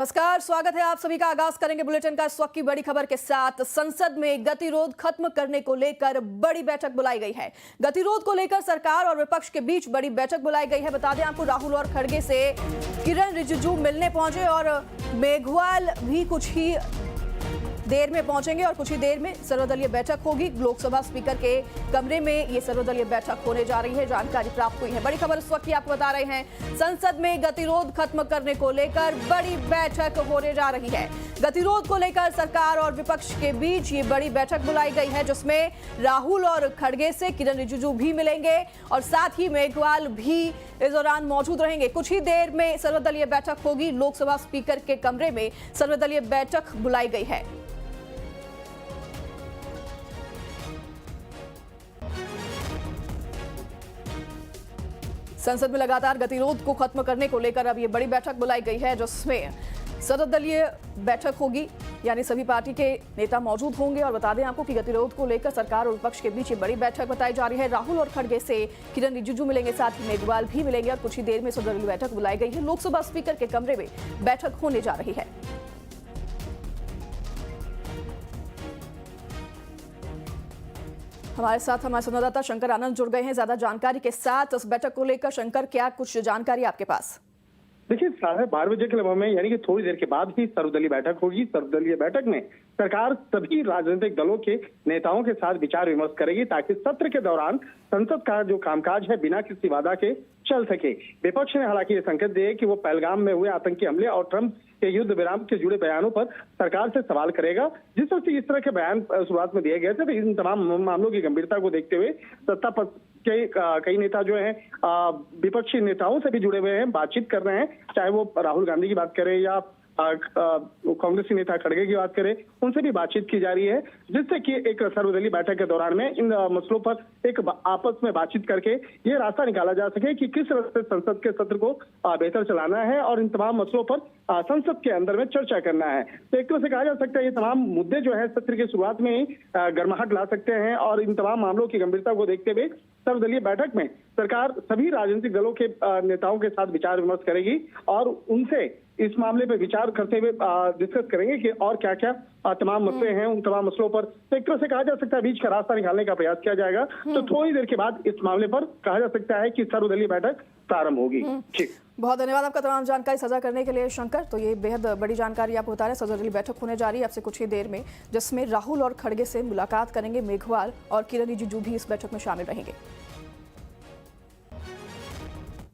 नमस्कार, स्वागत है आप सभी का। आगाज करेंगे बुलेटिन का इस वक्त की बड़ी खबर के साथ। संसद में गतिरोध खत्म करने को लेकर बड़ी बैठक बुलाई गई है। गतिरोध को लेकर सरकार और विपक्ष के बीच बड़ी बैठक बुलाई गई है। बता दें आपको, राहुल और खड़गे से किरण रिजिजू मिलने पहुंचे और मेघवाल भी कुछ ही देर में पहुंचेंगे और कुछ ही देर में सर्वदलीय बैठक होगी। लोकसभा स्पीकर के कमरे में ये सर्वदलीय बैठक होने जा रही है, जानकारी प्राप्त हुई है। बड़ी खबर इस वक्त की आपको बता रहे हैं। संसद में गतिरोध खत्म करने को लेकर बड़ी बैठक होने जा रही है। गतिरोध को लेकर सरकार और विपक्ष के बीच ये बड़ी बैठक बुलाई गई है, जिसमें राहुल और खड़गे से किरण रिजिजू भी मिलेंगे और साथ ही मेघवाल भी इस दौरान मौजूद रहेंगे। कुछ ही देर में सर्वदलीय बैठक होगी। लोकसभा स्पीकर के कमरे में सर्वदलीय बैठक बुलाई गई है। संसद में लगातार गतिरोध को खत्म करने को लेकर अब ये बड़ी बैठक बुलाई गई है, जिसमें सर्वदलीय बैठक होगी, यानी सभी पार्टी के नेता मौजूद होंगे। और बता दें आपको कि गतिरोध को लेकर सरकार और विपक्ष के बीच ये बड़ी बैठक बताई जा रही है। राहुल और खड़गे से किरण रिजिजू मिलेंगे, साथ ही मेघवाल भी मिलेंगे और कुछ ही देर में सर्वदलीय बैठक बुलाई गई है। लोकसभा स्पीकर के कमरे में बैठक होने जा रही है। हमारे साथ हमारे संवाददाता शंकर आनंद जुड़ गए हैं ज्यादा जानकारी के साथ। इस बैठक को लेकर शंकर, क्या कुछ जानकारी आपके पास? देखिए, 12:30 के लगभग में, यानी कि थोड़ी देर के बाद ही सर्वदलीय बैठक होगी। सर्वदलीय बैठक में सरकार सभी राजनीतिक दलों के नेताओं के साथ विचार विमर्श करेगी, ताकि सत्र के दौरान संसद का जो कामकाज है बिना किसी बाधा के चल सके। विपक्ष ने हालांकि ये संकेत दिए कि वो पहलगाम में हुए आतंकी हमले और ट्रंप के युद्ध विराम से जुड़े बयानों पर सरकार से सवाल करेगा। जिस वक्त इस तरह के बयान शुरुआत में दिए गए थे, तो इन तमाम मामलों की गंभीरता को देखते हुए सत्ता पक्ष के कई नेता जो हैं विपक्षी नेताओं से भी जुड़े हुए हैं, बातचीत कर रहे हैं। चाहे वो राहुल गांधी की बात करें या कांग्रेसी नेता खड़गे की बात करें, उनसे भी बातचीत की जा रही है, जिससे कि एक सर्वदलीय बैठक के दौरान में इन मसलों पर एक आपस में बातचीत करके ये रास्ता निकाला जा सके कि किस तरह से संसद के सत्र को बेहतर चलाना है और इन तमाम मसलों पर संसद के अंदर में चर्चा करना है। तो एक तरह से कहा जा सकता है ये तमाम मुद्दे जो है सत्र की शुरुआत में ही गर्माहट ला सकते हैं और इन तमाम मामलों की गंभीरता को देखते हुए सर्वदलीय बैठक में सरकार सभी राजनीतिक दलों के नेताओं के साथ विचार विमर्श करेगी और उनसे इस मामले पर विचार करते हुए डिस्कस करेंगे कि और क्या क्या तमाम मसले हैं। उन तमाम मसलों पर तो एक तरह से कहा जा सकता है बीच का रास्ता निकालने का प्रयास किया जाएगा। तो थोड़ी देर के बाद इस मामले पर कहा जा सकता है कि सर्वदलीय बैठक प्रारंभ होगी। ठीक, बहुत धन्यवाद आपका तमाम जानकारी साझा करने के लिए शंकर। तो ये बेहद बड़ी जानकारी आपको बता रहे हैं। सर्वदलीय बैठक होने जा रही है अब से कुछ ही देर में, जिसमें राहुल और खड़गे से मुलाकात करेंगे मेघवाल और किरण रिजिजू भी इस बैठक में शामिल रहेंगे।